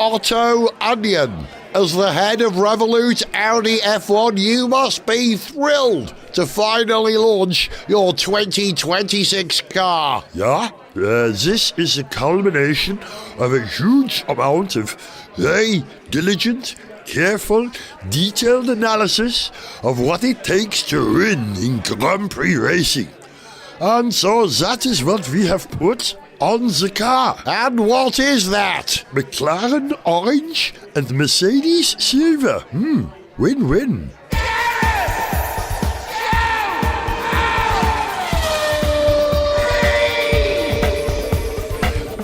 Otto Onion. As the head of Revolut Audi F1, you must be thrilled to finally launch your 2026 car. Yeah, this is a culmination of a huge amount of very diligent, careful, detailed analysis of what it takes to win in Grand Prix racing. And so that is what we have put on the car. And what is that? McLaren orange and Mercedes silver. Win-win.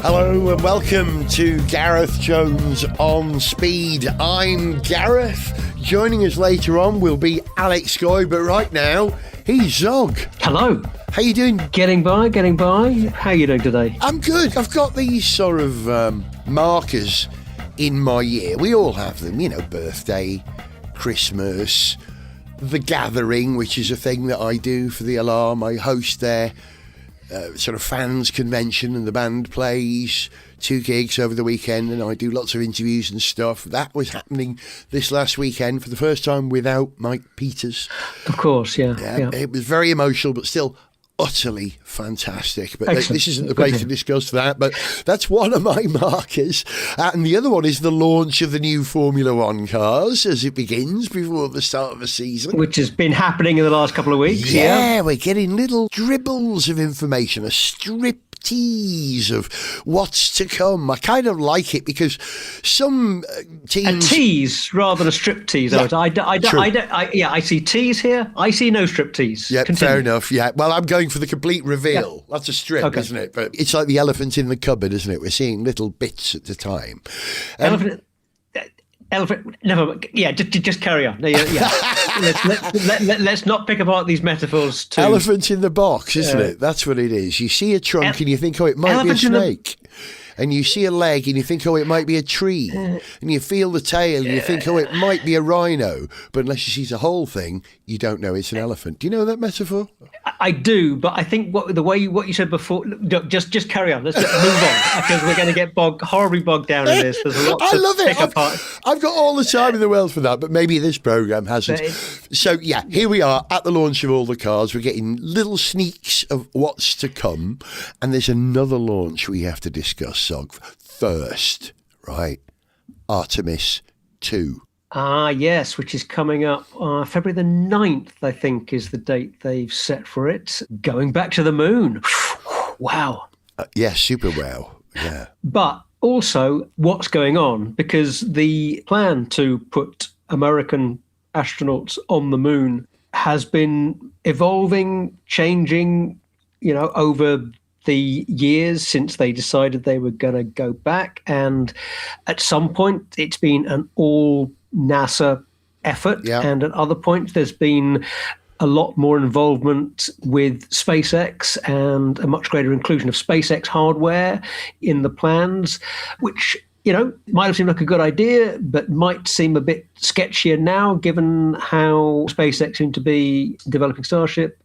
Hello and welcome to Gareth Jones on Speed. I'm Gareth. Joining us later on will be Alex Goy, but right now, he's Zog. Hello. How you doing? Getting by. How are you doing today? I'm good. I've got these sort of markers in my year. We all have them, you know, birthday, Christmas, the gathering, which is a thing that I do for the Alarm. I host their sort of fans convention and the band plays 2 gigs over the weekend and I do lots of interviews and stuff. That was happening this last weekend for the first time without Mike Peters. Of course, yeah. It was very emotional, but still utterly fantastic. But Excellent. this isn't the place to discuss that, but that's one of my markers. And the other one is the launch of the new Formula One cars as it begins before the start of the season. Which has been happening in the last couple of weeks. Yeah, we're getting little dribbles of information, a strip tease of what's to come. I kind of like it because some teams... A tease rather than a strip tease. Yeah, I see tease here. I see no strip tease. Yeah, Continue. fair enough. Yeah, well, I'm going for the complete reveal. Yeah. That's a strip, Okay. isn't it? But it's like the elephant in the cupboard, isn't it? We're seeing little bits at a time. Elephant. Never. Yeah, just carry on. Yeah. Let's not pick apart these metaphors. Elephant in the box, isn't it? That's what it is. You see a trunk and you think, oh, it might be a snake. And you see a leg and you think, oh, it might be a tree. And you feel the tail and you think, oh, it might be a rhino. But unless you see the whole thing, you don't know it's an elephant. Do you know that metaphor? I do, but I think what you said before. Just carry on. Let's move on because we're going to get horribly bogged down in this. There's a lot to pick apart. I've got all the time in the world for that, but maybe this program hasn't. So yeah, here we are at the launch of all the cars. We're getting little sneaks of what's to come, and there's another launch we have to discuss. First, right? Artemis 2. Yes, which is coming up February the 9th, I think, is the date they've set for it. Going back to the moon. Wow. Yes, super wow. Yeah. But also, what's going on? Because the plan to put American astronauts on the moon has been evolving, changing, over the years since they decided they were going to go back. And at some point, it's been an all NASA effort. Yeah. And at other points, there's been a lot more involvement with SpaceX and a much greater inclusion of SpaceX hardware in the plans, which might have seemed like a good idea, but might seem a bit sketchier now, given how SpaceX seem to be developing Starship.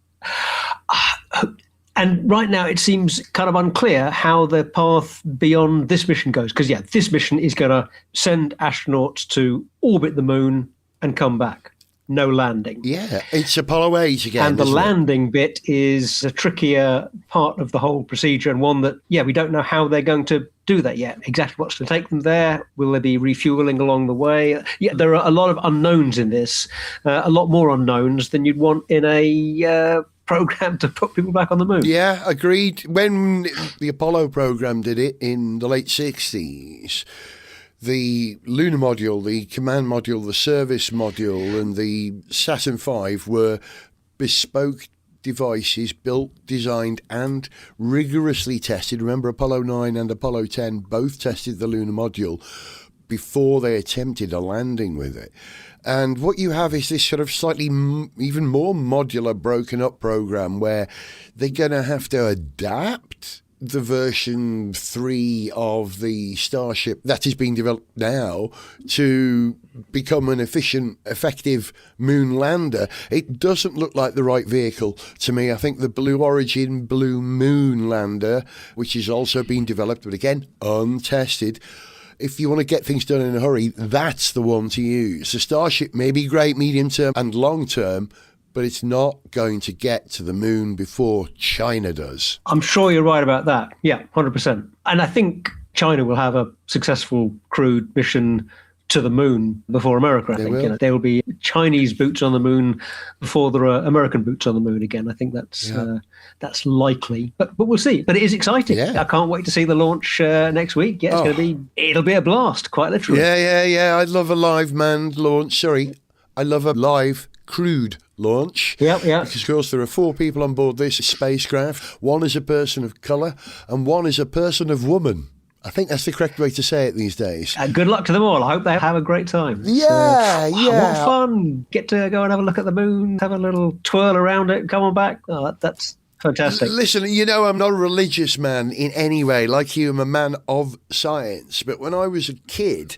And right now, it seems kind of unclear how the path beyond this mission goes. Because, this mission is going to send astronauts to orbit the moon and come back. No landing. Yeah, it's Apollo 8 again. And the landing bit is a trickier part of the whole procedure, and one that, we don't know how they're going to do that yet. Exactly what's to take them there. Will there be refueling along the way? Yeah, there are a lot of unknowns in this, a lot more unknowns than you'd want in a program to put people back on the moon. Yeah, agreed. When the Apollo program did it in the late 60s, the lunar module, the command module, the service module, and the Saturn V were bespoke devices built, designed, and rigorously tested. Remember, Apollo 9 and Apollo 10 both tested the lunar module before they attempted a landing with it. And what you have is this sort of slightly even more modular, broken up program where they're going to have to adapt the version 3 of the Starship that is being developed now to become an efficient, effective moon lander. It doesn't look like the right vehicle to me. I think the Blue Origin Blue Moon lander, which is also being developed, but again, untested, if you want to get things done in a hurry, that's the one to use. The Starship may be great medium term and long term, but it's not going to get to the moon before China does. I'm sure you're right about that. Yeah, 100%. And I think China will have a successful crewed mission to the moon before America. I think there will be Chinese boots on the moon before there are American boots on the moon again. I think that's likely, but we'll see. But it is exciting. Yeah. I can't wait to see the launch next week. Yeah, it'll be a blast, quite literally. Yeah. I'd love a live manned launch. Sorry, I love a live crewed launch. Yeah. Because, of course, there are 4 people on board this spacecraft. One is a person of colour and one is a person of woman. I think that's the correct way to say it these days. Good luck to them all. I hope they have a great time. Yeah. What fun. Get to go and have a look at the moon, have a little twirl around it, come on back. Oh, that's fantastic. Listen, I'm not a religious man in any way. Like you, I'm a man of science. But when I was a kid,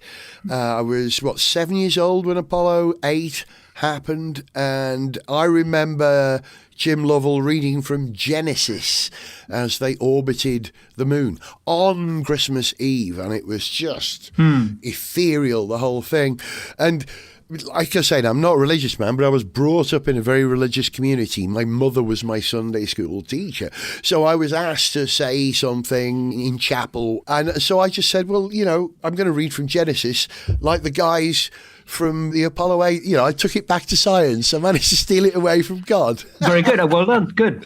I was, 7 years old when Apollo 8 happened. And I remember Jim Lovell reading from Genesis as they orbited the moon on Christmas Eve. And it was just ethereal, the whole thing. And like I said, I'm not a religious man, but I was brought up in a very religious community. My mother was my Sunday school teacher. So I was asked to say something in chapel. And so I just said, well, I'm going to read from Genesis like the guys from the Apollo 8. I took it back to science. I managed to steal it away from God. Very good. Well done. Good.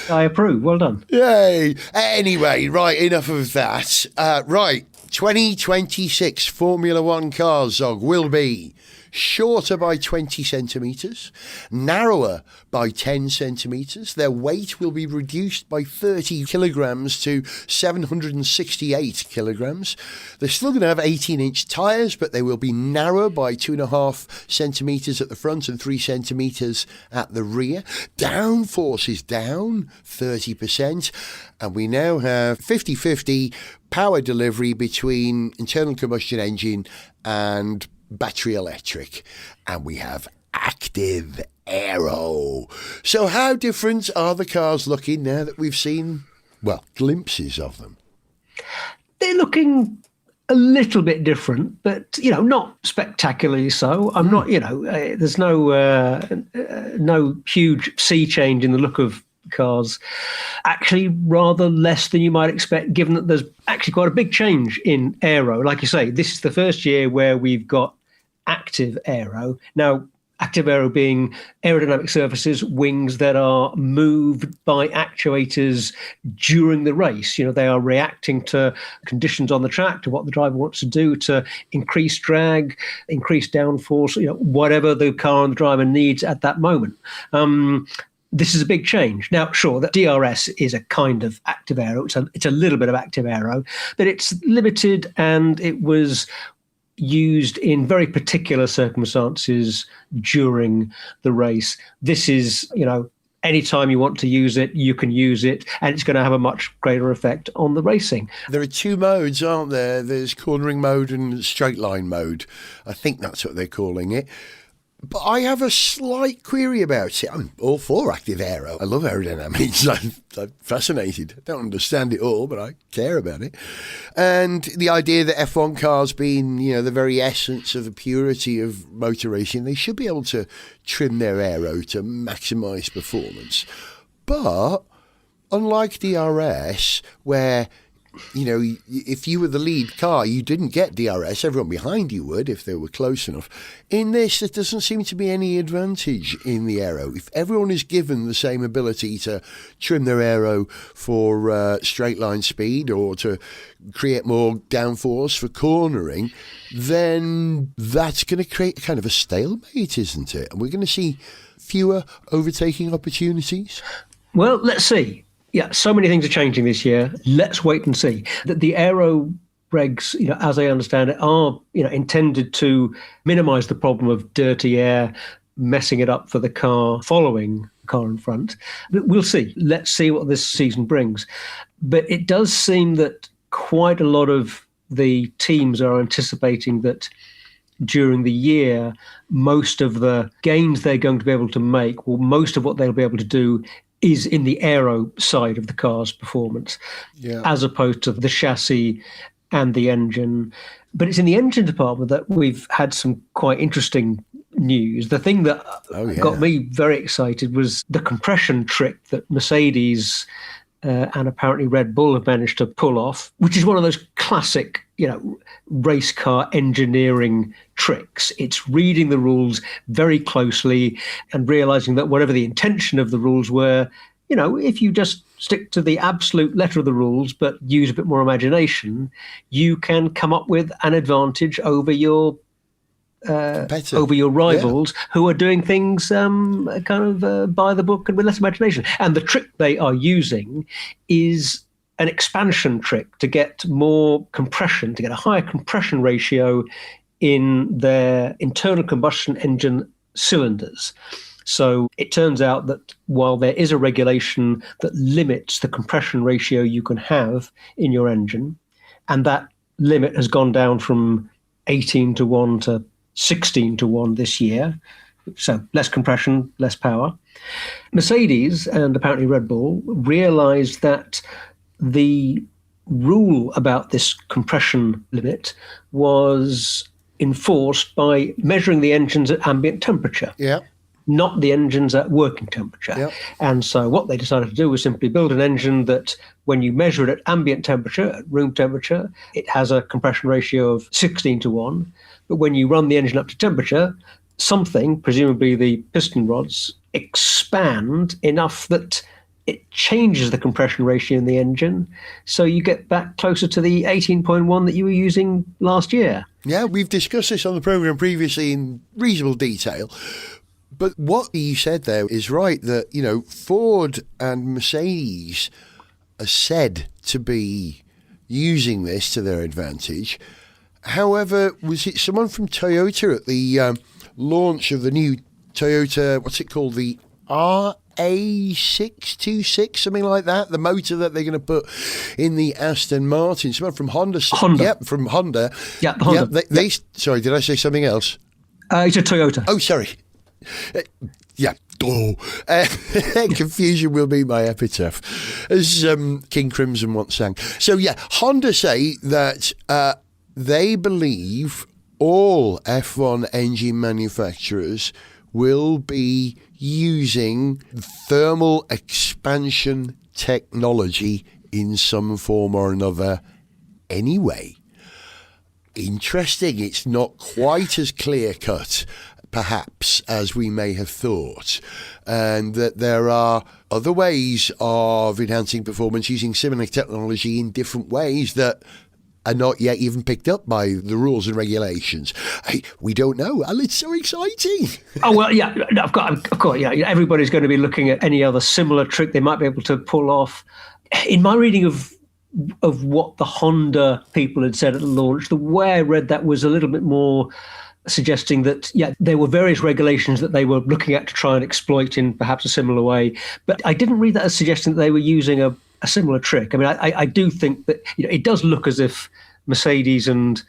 I approve. Well done. Yay. Anyway, right, enough of that. Right, 2026 Formula One cars, Zog, will be shorter by 20 centimetres, narrower by 10 centimetres. Their weight will be reduced by 30 kilograms to 768 kilograms. They're still going to have 18-inch tyres, but they will be narrower by 2.5 centimetres at the front and 3 centimetres at the rear. Downforce is down 30%, and we now have 50-50 power delivery between internal combustion engine and battery electric, and we have active aero. So how different are the cars looking now that we've seen, glimpses of them? They're looking a little bit different, but not spectacularly so. I'm not, there's no huge sea change in the look of cars. Actually, rather less than you might expect, given that there's actually quite a big change in aero. Like you say, this is the first year where we've got active aero. Now, active aero being aerodynamic surfaces, wings that are moved by actuators during the race. They are reacting to conditions on the track, to what the driver wants to do to increase drag, increase downforce, whatever the car and the driver needs at that moment. This is a big change. Now, sure, that DRS is a kind of active aero. It's a little bit of active aero, but it's limited, and it was used in very particular circumstances during the race. This is, anytime you want to use it, you can use it, and it's going to have a much greater effect on the racing. There are 2 modes, aren't there? There's cornering mode and straight line mode. I think that's what they're calling it. But I have a slight query about it. I'm all for active aero. I love aerodynamics. I'm fascinated. I don't understand it all, but I care about it. And the idea that F1 cars being, the very essence of the purity of motor racing, they should be able to trim their aero to maximise performance. But unlike DRS, where if you were the lead car, you didn't get DRS. Everyone behind you would if they were close enough. In this, there doesn't seem to be any advantage in the aero. If everyone is given the same ability to trim their aero for straight line speed or to create more downforce for cornering, then that's going to create kind of a stalemate, isn't it? And we're going to see fewer overtaking opportunities. Well, let's see. Yeah, so many things are changing this year. Let's wait and see. That the aero regs, as I understand it, are intended to minimise the problem of dirty air messing it up for the car following the car in front. But we'll see. Let's see what this season brings. But it does seem that quite a lot of the teams are anticipating that during the year, most of the gains they're going to be able to make, or most of what they'll be able to do, is in the aero side of the car's performance, as opposed to the chassis and the engine. But it's in the engine department that we've had some quite interesting news. The thing that got me very excited was the compression trick that Mercedes and apparently Red Bull have managed to pull off, which is one of those classic, race car engineering tricks. It's reading the rules very closely and realizing that whatever the intention of the rules were, if you just stick to the absolute letter of the rules but use a bit more imagination, you can come up with an advantage over your rivals who are doing things by the book and with less imagination. And the trick they are using is an expansion trick to get more compression, to get a higher compression ratio in their internal combustion engine cylinders. So it turns out that while there is a regulation that limits the compression ratio you can have in your engine, and that limit has gone down from 18:1 to 16:1 this year, so less compression, less power, Mercedes and apparently Red Bull realized that the rule about this compression limit was enforced by measuring the engines at ambient temperature. Yeah. Not the engines at working temperature. Yep. And so what they decided to do was simply build an engine that when you measure it at ambient temperature, at room temperature, it has a compression ratio of 16:1. But when you run the engine up to temperature, something, presumably the piston rods, expand enough that it changes the compression ratio in the engine. So you get back closer to the 18.1 that you were using last year. Yeah, we've discussed this on the programme previously in reasonable detail. But what you said there is right, that, Ford and Mercedes are said to be using this to their advantage. However, was it someone from Toyota at the launch of the new Toyota, what's it called, the RA626, something like that, the motor that they're going to put in the Aston Martin? Someone from Honda. Yep, from Honda. Yeah, Honda. They, sorry, did I say something else? It's a Toyota. Oh, sorry. Confusion will be my epitaph, as King Crimson once sang. So Honda say that they believe all F1 engine manufacturers will be using thermal expansion technology in some form or another anyway. Interesting. It's not quite as clear-cut perhaps as we may have thought, and that there are other ways of enhancing performance using similar technology in different ways that are not yet even picked up by the rules and regulations. We don't know, and it's so exciting. Oh, well, yeah, of course, yeah. Everybody's going to be looking at any other similar trick they might be able to pull off. In my reading of what the Honda people had said at the launch, the way I read that was a little bit more suggesting that, there were various regulations that they were looking at to try and exploit in perhaps a similar way. But I didn't read that as suggesting that they were using a similar trick. I mean, I do think that it does look as if Mercedes and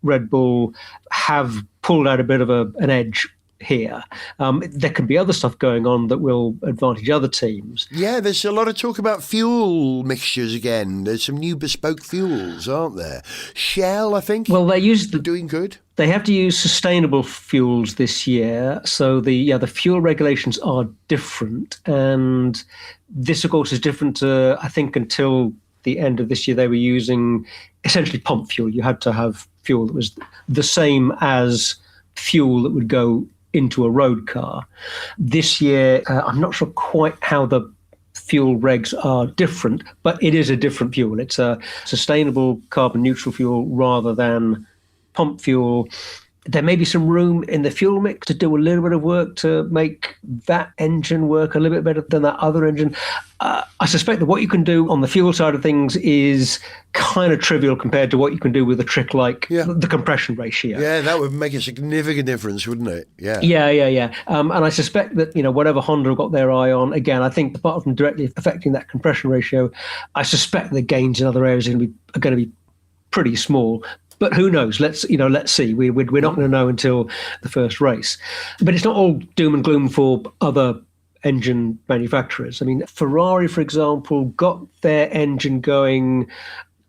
Red Bull have pulled out a bit of an edge here. There can be other stuff going on that will advantage other teams. Yeah, there's a lot of talk about fuel mixtures again. There's some new bespoke fuels, aren't there? Shell, I think. Well, they're doing good. They have to use sustainable fuels this year, so the fuel regulations are different, and this, of course, is different to, I think, until the end of this year they were using essentially pump fuel. You had to have fuel that was the same as fuel that would go into a road car. This year, I'm not sure quite how the fuel regs are different, but it is a different fuel. It's a sustainable carbon neutral fuel rather than pump fuel. There may be some room in the fuel mix to do a little bit of work to make that engine work a little bit better than that other engine. I suspect that what you can do on the fuel side of things is kind of trivial compared to what you can do with a trick like the compression ratio. Yeah, that would make a significant difference, wouldn't it? Yeah. And I suspect that, whatever Honda have got their eye on, again, I think apart from directly affecting that compression ratio, I suspect the gains in other areas are going to be pretty small. But who knows? Let's see. We're not going to know until the first race. But it's not all doom and gloom for other engine manufacturers. I mean, Ferrari, for example, got their engine going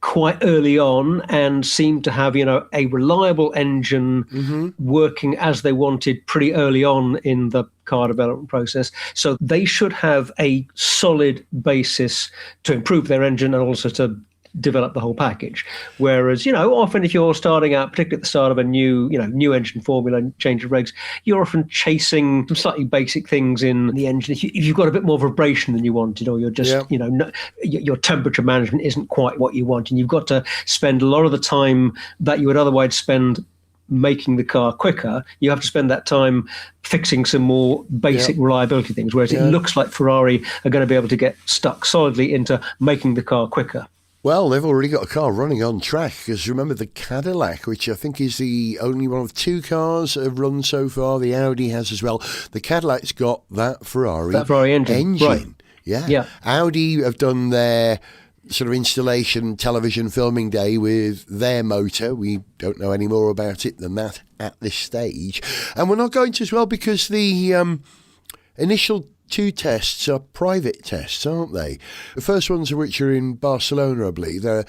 quite early on and seemed to have, a reliable engine working as they wanted pretty early on in the car development process. So they should have a solid basis to improve their engine and also to develop the whole package. Whereas, often if you're starting out, particularly at the start of a new engine formula and change of regs, you're often chasing some slightly basic things in the engine. If you've got a bit more vibration than you wanted, or you're just, your temperature management isn't quite what you want, and you've got to spend a lot of the time that you would otherwise spend making the car quicker, you have to spend that time fixing some more basic reliability things, whereas it looks like Ferrari are going to be able to get stuck solidly into making the car quicker. Well, they've already got a car running on track, because remember the Cadillac, which I think is the only one of 2 cars that have run so far. The Audi has as well. The Cadillac's got that Ferrari engine. Right. Yeah. Audi have done their sort of installation television filming day with their motor. We don't know any more about it than that at this stage. And we're not going to as well, because the initial 2 tests are private tests, aren't they? The first ones of which are in Barcelona, I believe. They're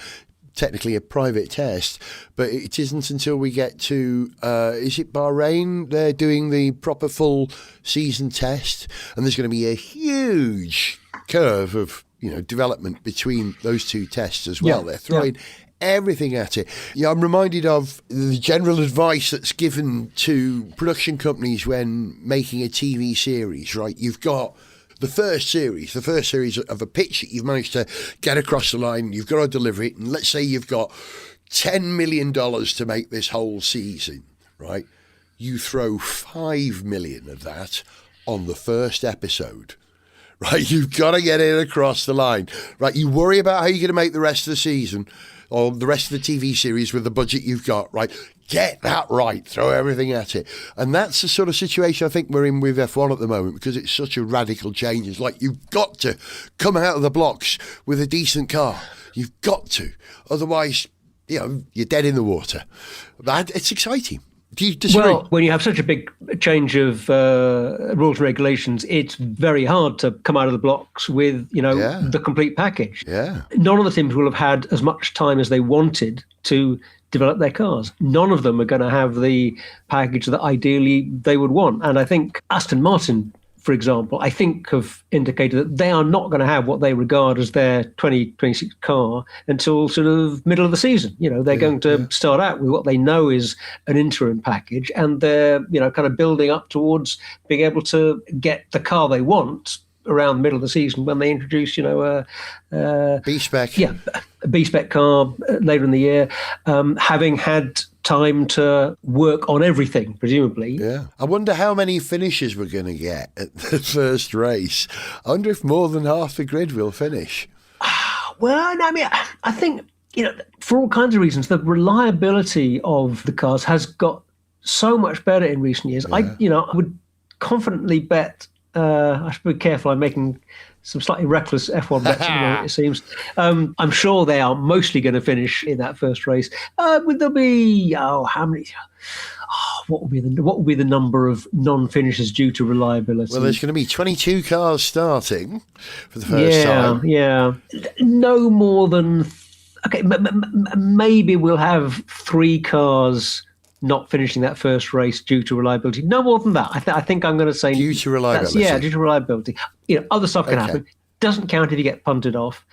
technically a private test, but it isn't until we get to, is it Bahrain? They're doing the proper full season test, and there's going to be a huge curve of development between those 2 tests as well. They're throwing everything at it. I'm reminded of the general advice that's given to production companies when making a TV series, right? You've got the first series of a pitch that you've managed to get across the line. You've got to deliver it. And let's say you've got $10 million to make this whole season, right? You throw $5 million of that on the first episode. Right, you've got to get it across the line. Right, you worry about how you're going to make the rest of the season or the rest of the TV series with the budget you've got, right? Get that right. Throw everything at it. And that's the sort of situation I think we're in with F1 at the moment, because it's such a radical change. It's like you've got to come out of the blocks with a decent car. You've got to. Otherwise, you're dead in the water. But it's exciting. Do you disagree? Well, when you have such a big change of rules and regulations, it's very hard to come out of the blocks with, the complete package. Yeah. None of the teams will have had as much time as they wanted to develop their cars. None of them are going to have the package that ideally they would want. And I think Aston Martin, for example, I think have indicated that they are not going to have what they regard as their 2026 car until sort of middle of the season. They're going to start out with what they know is an interim package, and they're, kind of building up towards being able to get the car they want around the middle of the season when they introduce, B-spec. Yeah, a B-spec car later in the year, having had time to work on everything, presumably. Yeah. I wonder how many finishes we're going to get at the first race. I wonder if more than half the grid will finish. Well, I think, for all kinds of reasons, the reliability of the cars has got so much better in recent years. Yeah. I would confidently bet, I should be careful, I'm making some slightly reckless F1 bets at the moment, it seems. I'm sure they are mostly going to finish in that first race. Would there be, how many? What will be the number of non-finishers due to reliability? Well, there's going to be 22 cars starting for the first time. Yeah. No more than, maybe we'll have 3 cars not finishing that first race due to reliability. No more than that. I think I'm going to say due to reliability. Due to reliability. Other stuff can happen. Doesn't count if you get punted off.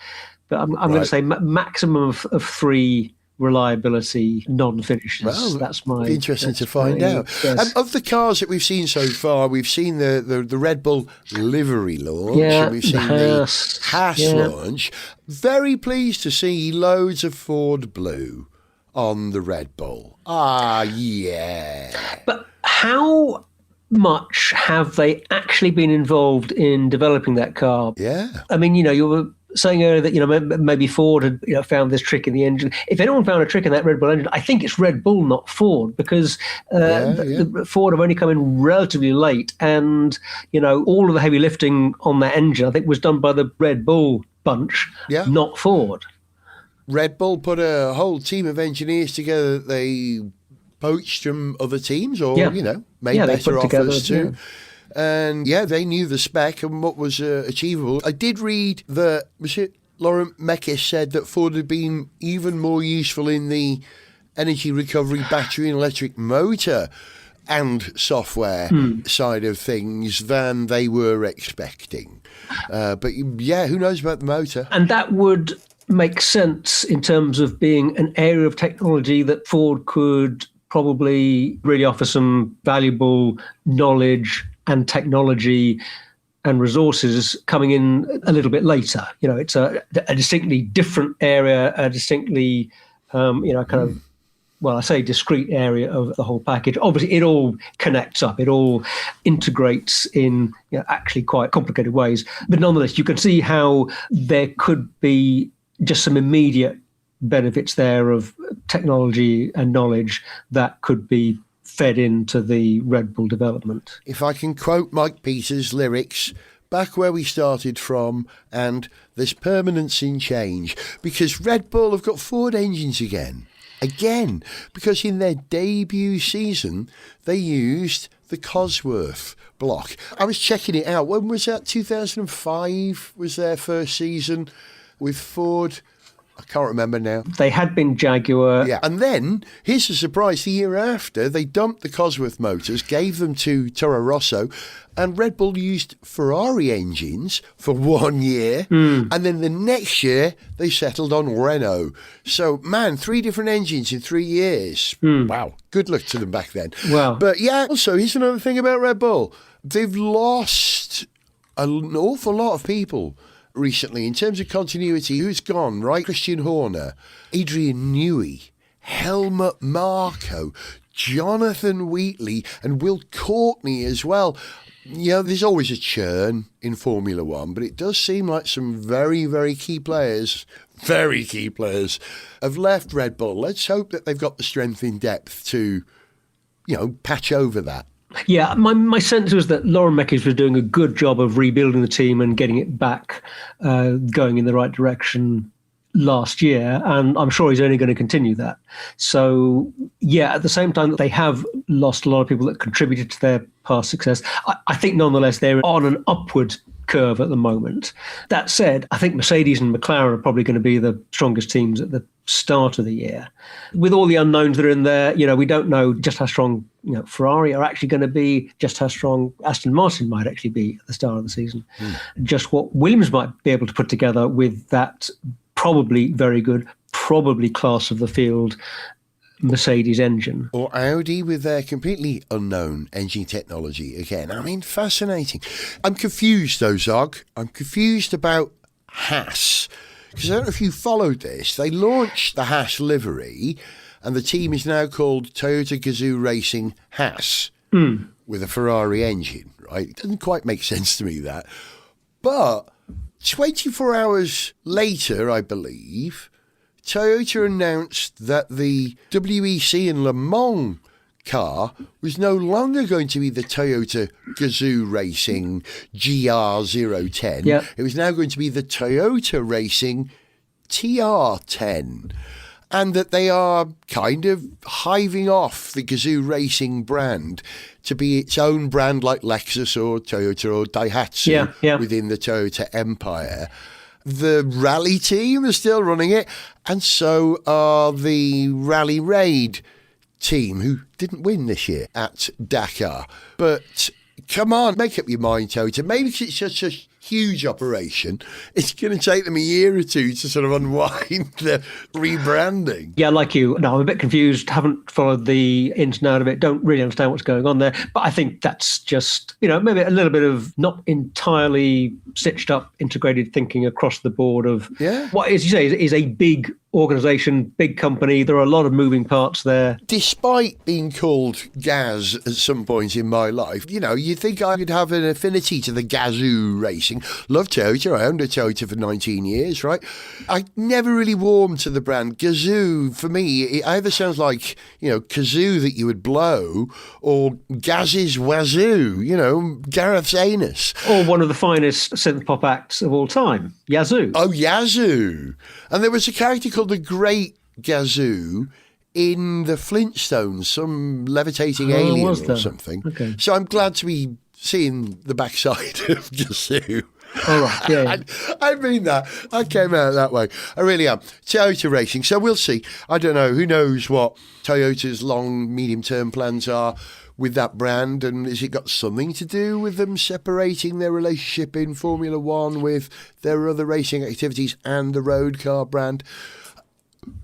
But I'm going to say maximum of 3 reliability non-finishes. Well, that's my. Interesting to find out. Yes. Of the cars that we've seen so far, we've seen the Red Bull livery launch, and we've seen the Haas launch. Very pleased to see loads of Ford blue on the Red Bull. Yeah. But how much have they actually been involved in developing that car? Yeah. I mean, you were saying earlier that, maybe Ford had, found this trick in the engine. If anyone found a trick in that Red Bull engine, I think it's Red Bull, not Ford, because Ford have only come in relatively late, and, all of the heavy lifting on that engine, I think, was done by the Red Bull bunch, not Ford. Red Bull put a whole team of engineers together that they poached from other teams or, made better offers to. And, they knew the spec and what was achievable. I did read that, was it Laurent Mekies said that Ford had been even more useful in the energy recovery battery and electric motor and software side of things than they were expecting. But yeah, who knows about the motor? And that would make sense in terms of being an area of technology that Ford could probably really offer some valuable knowledge and technology and resources coming in a little bit later. You know, it's a distinctly different area, a distinctly, I say discrete area of the whole package. Obviously, it all connects up. It all integrates in actually quite complicated ways. But nonetheless, you can see how there could be just some immediate benefits there of technology and knowledge that could be fed into the Red Bull development. If I can quote Mike Peters' lyrics, back where we started from, and there's permanence in change, because Red Bull have got Ford engines again, because in their debut season, they used the Cosworth block. I was checking it out. When was that? 2005 was their first season with Ford. I can't remember now. They had been Jaguar. Yeah. And then, here's a surprise, the year after, they dumped the Cosworth motors, gave them to Toro Rosso, and Red Bull used Ferrari engines for 1 year. And then the next year, they settled on Renault. So, man, 3 different engines in 3 years. Wow. Good luck to them back then. Wow. But yeah, also, here's another thing about Red Bull. They've lost an awful lot of people recently in terms of continuity. Who's gone, right? Christian Horner, Adrian Newey, Helmut Marko, Jonathan Wheatley, and Will Courtney as well. There's always a churn in Formula One, but it does seem like some very, very key players have left Red Bull. Let's hope that they've got the strength in depth to, patch over that. Yeah, my sense was that Laurent Mekies was doing a good job of rebuilding the team and getting it back going in the right direction last year, and I'm sure he's only going to continue that. So, yeah, at the same time that they have lost a lot of people that contributed to their past success, I think nonetheless they're on an upward curve at the moment. That said, I think Mercedes and McLaren are probably going to be the strongest teams at the start of the year. With all the unknowns that are in there, we don't know just how strong Ferrari are actually going to be, just how strong Aston Martin might actually be at the start of the season, just what Williams might be able to put together with that probably very good, probably class of the field Mercedes engine. Or Audi with their completely unknown engine technology again. I mean, fascinating. I'm confused though, Zog. I'm confused about Haas. Because I don't know if you followed this. They launched the Haas livery and the team is now called Toyota Gazoo Racing Haas with a Ferrari engine, right? It doesn't quite make sense to me, that. But 24 hours later, I believe, Toyota announced that the WEC and Le Mans car was no longer going to be the Toyota Gazoo Racing GR010. Yep. It was now going to be the Toyota Racing TR10. And that they are kind of hiving off the Gazoo Racing brand to be its own brand like Lexus or Toyota or Daihatsu within the Toyota empire. The rally team is still running it, and so are the Rally Raid team, who didn't win this year at Dakar. But come on, make up your mind, Toyota. Maybe because it's such a huge operation, it's going to take them a year or two to sort of unwind the rebranding. Yeah, like you. No, I'm a bit confused. Haven't followed the ins and out of it. Don't really understand what's going on there. But I think that's just, maybe a little bit of not entirely stitched up, integrated thinking across the board of what, as you say, is a big organisation, big company. There are a lot of moving parts there. Despite being called Gaz at some point in my life, you'd think I could have an affinity to the Gazoo racing. Love Toyota. I owned a Toyota for 19 years, right? I never really warmed to the brand. Gazoo, for me, it either sounds like, kazoo that you would blow, or Gaz's wazoo, Gareth's anus. Or one of the finest synth pop acts of all time, Yazoo. Oh, Yazoo. And there was a character called the Great Gazoo in the Flintstones, some levitating alien or something. Okay. So I'm glad to be seeing the backside of Gazoo. All right, yeah. I mean that. I came out that way. I really am. Toyota Racing. So we'll see. I don't know. Who knows what Toyota's long, medium-term plans are with that brand, and has it got something to do with them separating their relationship in Formula One with their other racing activities and the road car brand?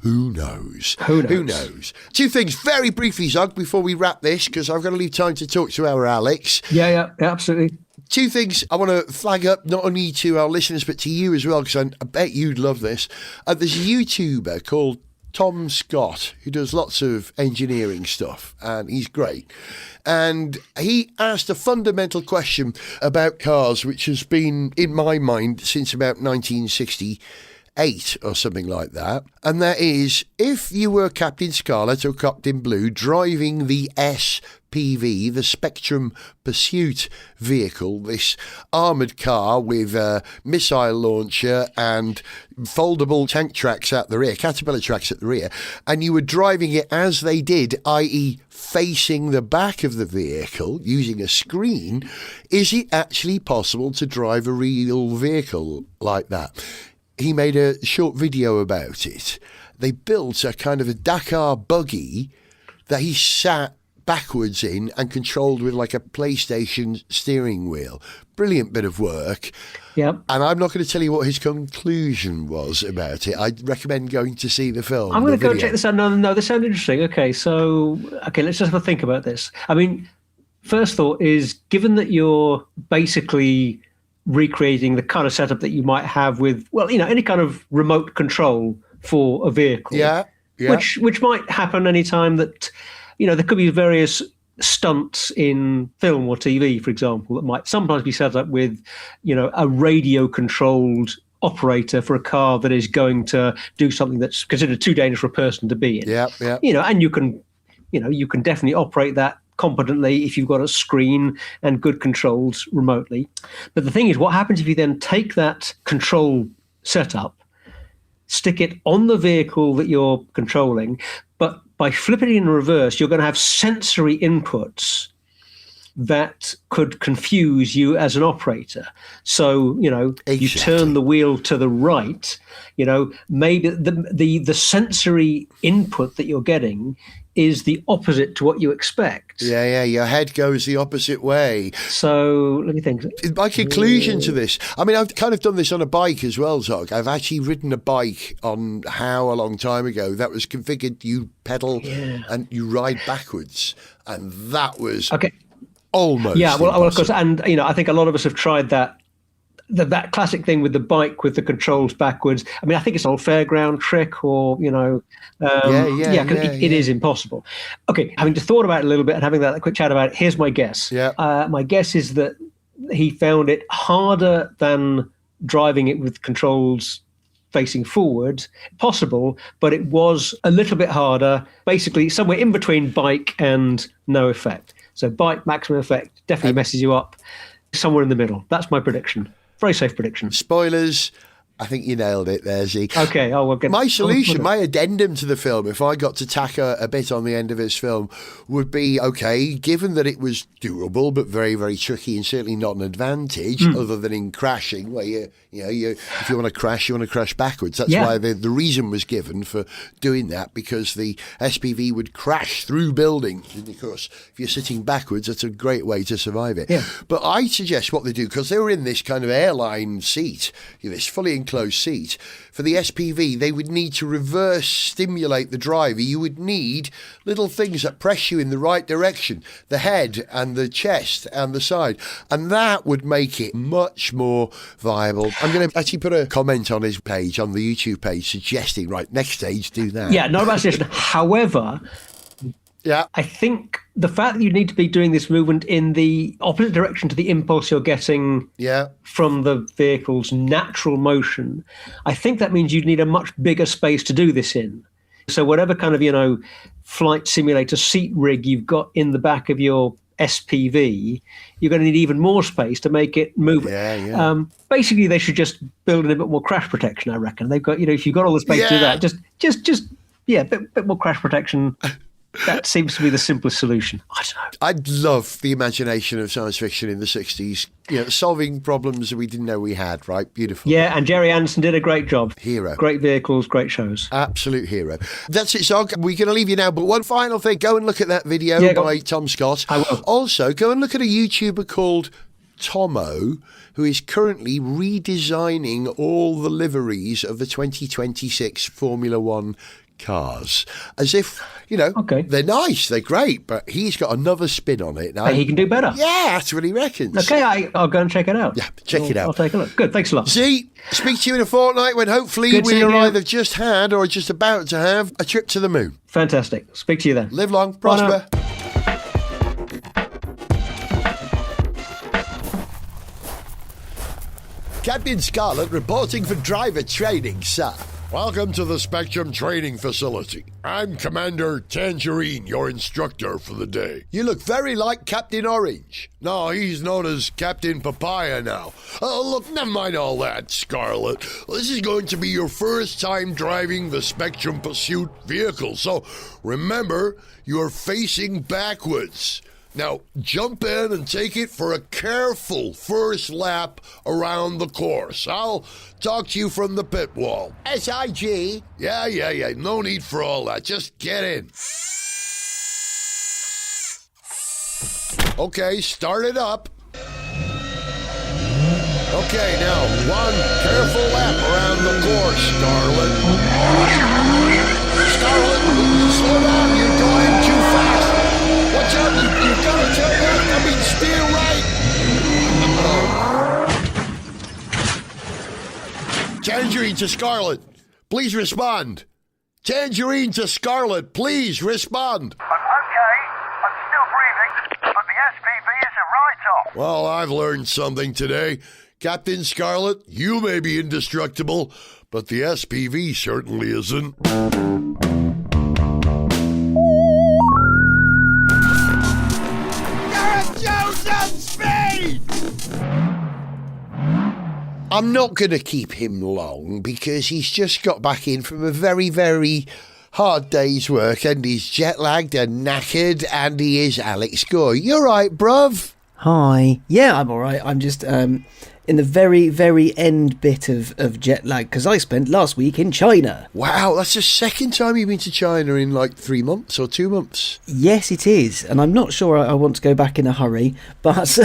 Who knows? Who knows? Two things very briefly, Zog, before we wrap this, because I've got to leave time to talk to our Alex. Yeah, absolutely. Two things I want to flag up, not only to our listeners, but to you as well, because I bet you'd love this. There's a YouTuber called Tom Scott, who does lots of engineering stuff, and he's great. And he asked a fundamental question about cars, which has been in my mind since about 1968 or something like that. And that is, if you were Captain Scarlet or Captain Blue driving the SPV, the Spectrum Pursuit vehicle, this armoured car with a missile launcher and foldable tank tracks at the rear, caterpillar tracks at the rear, and you were driving it as they did, i.e. facing the back of the vehicle using a screen, is it actually possible to drive a real vehicle like that? He made a short video about it. They built a kind of a Dakar buggy that he sat backwards in and controlled with like a PlayStation steering wheel. Brilliant bit of work. Yep. And I'm not going to tell you what his conclusion was about it. I'd recommend going to see the film. I'm going to go check this out. No, this sounds interesting. Okay, let's just have a think about this. I mean, first thought is, given that you're basically recreating the kind of setup that you might have with, any kind of remote control for a vehicle. Yeah. Which might happen anytime that, there could be various stunts in film or TV, for example, that might sometimes be set up with, a radio controlled operator for a car that is going to do something that's considered too dangerous for a person to be in. Yeah. And you can definitely operate that competently if you've got a screen and good controls remotely. But the thing is, what happens if you then take that control setup, stick it on the vehicle that you're controlling, but by flipping it in reverse, you're going to have sensory inputs that could confuse you as an operator. So, Exactly. You turn the wheel to the right, maybe the sensory input that you're getting is the opposite to what you expect. Yeah, your head goes the opposite way. So let me think. My conclusion to this, I mean, I've kind of done this on a bike as well, Zog. I've actually ridden a bike on a long time ago that was configured, you pedal and you ride backwards. And that was almost well, of course. And, I think a lot of us have tried that classic thing with the bike with the controls backwards. I mean, I think it's an old fairground trick, or it is impossible. Okay, having just thought about it a little bit and having that quick chat about it, here's my guess. My guess is that he found it harder than driving it with controls facing forward possible, but it was a little bit harder, basically somewhere in between bike and no effect. So bike, maximum effect, definitely messes you up. Somewhere in the middle. That's my prediction. Very safe prediction. Spoilers. I think you nailed it there, Zeke. Okay. My solution, my addendum to the film, if I got to tack a bit on the end of this film, would be, okay, given that it was doable but very, very tricky and certainly not an advantage other than in crashing, where if you want to crash backwards. That's why the reason was given for doing that, because the SPV would crash through buildings. And of course, if you're sitting backwards, that's a great way to survive it. Yeah. But I suggest what they do, because they were in this kind of airline seat, this fully enclosed seat. For the SPV, they would need to reverse stimulate the driver. You would need little things that press you in the right direction, the head and the chest and the side. And that would make it much more viable. I'm going to actually put a comment on his page, on the YouTube page, suggesting, right, next stage, do that. Yeah, not about suggestion. However, I think the fact that you need to be doing this movement in the opposite direction to the impulse you're getting from the vehicle's natural motion, I think that means you'd need a much bigger space to do this in. So whatever kind of, flight simulator seat rig you've got in the back of your SPV, you're going to need even more space to make it move. Basically, they should just build in a bit more crash protection, I reckon. They've got, if you've got all the space to do that, just a bit more crash protection That seems to be the simplest solution. I don't know. I love the imagination of science fiction in the 60s. Solving problems that we didn't know we had, right? Beautiful. Yeah, and Jerry Anderson did a great job. Hero. Great vehicles, great shows. Absolute hero. That's it, Zog. We're going to leave you now, but one final thing. Go and look at that video by Tom Scott. I will. Also, go and look at a YouTuber called Tomo, who is currently redesigning all the liveries of the 2026 Formula One cars, as if they're nice, they're great, but he's got another spin on it now. He can do better. Yeah, that's what he reckons. Okay, I'll go and check it out. Yeah, check it out. I'll take a look. Good, thanks a lot. See, speak to you in a fortnight when hopefully we are either just had or just about to have a trip to the moon. Fantastic. Speak to you then. Live long, prosper. Captain Scarlet reporting for driver training, sir. Welcome to the Spectrum Training Facility. I'm Commander Tangerine, your instructor for the day. You look very like Captain Orange. No, he's known as Captain Papaya now. Oh, look, never mind all that, Scarlet. This is going to be your first time driving the Spectrum Pursuit vehicle, so remember, you're facing backwards. Now, jump in and take it for a careful first lap around the course. I'll talk to you from the pit wall. SIG? Yeah. No need for all that. Just get in. Okay, start it up. Okay, now, one careful lap around the course, Scarlet. Scarlet, slow down. You're going too fast. Watch out, you've got to turn left, steer right. Tangerine to Scarlet, please respond. Tangerine to Scarlet, please respond. I'm okay, I'm still breathing, but the SPV is a write-off. Well, I've learned something today. Captain Scarlet, you may be indestructible, but the SPV certainly isn't. I'm not going to keep him long because he's just got back in from a very, very hard day's work and he's jet-lagged and knackered, and he is Alex Gore. You're right, bruv. Hi. Yeah, I'm all right. I'm just in the very, very end bit of jet lag because I spent last week in China. Wow, that's the second time you've been to China in like 3 months or 2 months. Yes, it is. And I'm not sure I want to go back in a hurry, but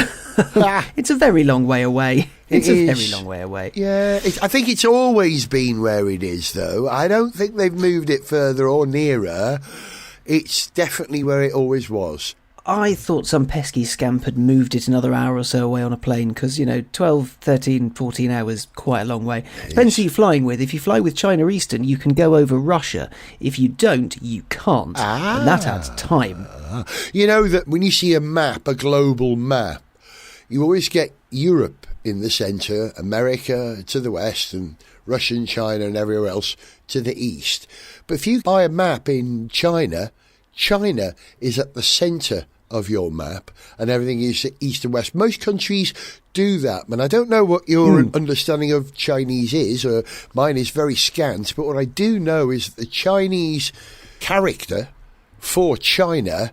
it's a very long way away. It's a very long way away. Yeah, I think it's always been where it is, though. I don't think they've moved it further or nearer. It's definitely where it always was. I thought some pesky scamp had moved it another hour or so away on a plane because, 12, 13, 14 hours, quite a long way. Depends who you're flying with. If you fly with China Eastern, you can go over Russia. If you don't, you can't. And that adds time. You know that when you see a map, a global map, you always get Europe in the centre, America to the west, and Russia and China and everywhere else to the east. But if you buy a map in China, China is at the centre of your map and everything is east and west. Most countries do that, and I don't know what your understanding of Chinese is, or mine is very scant, but what I do know is that the Chinese character for China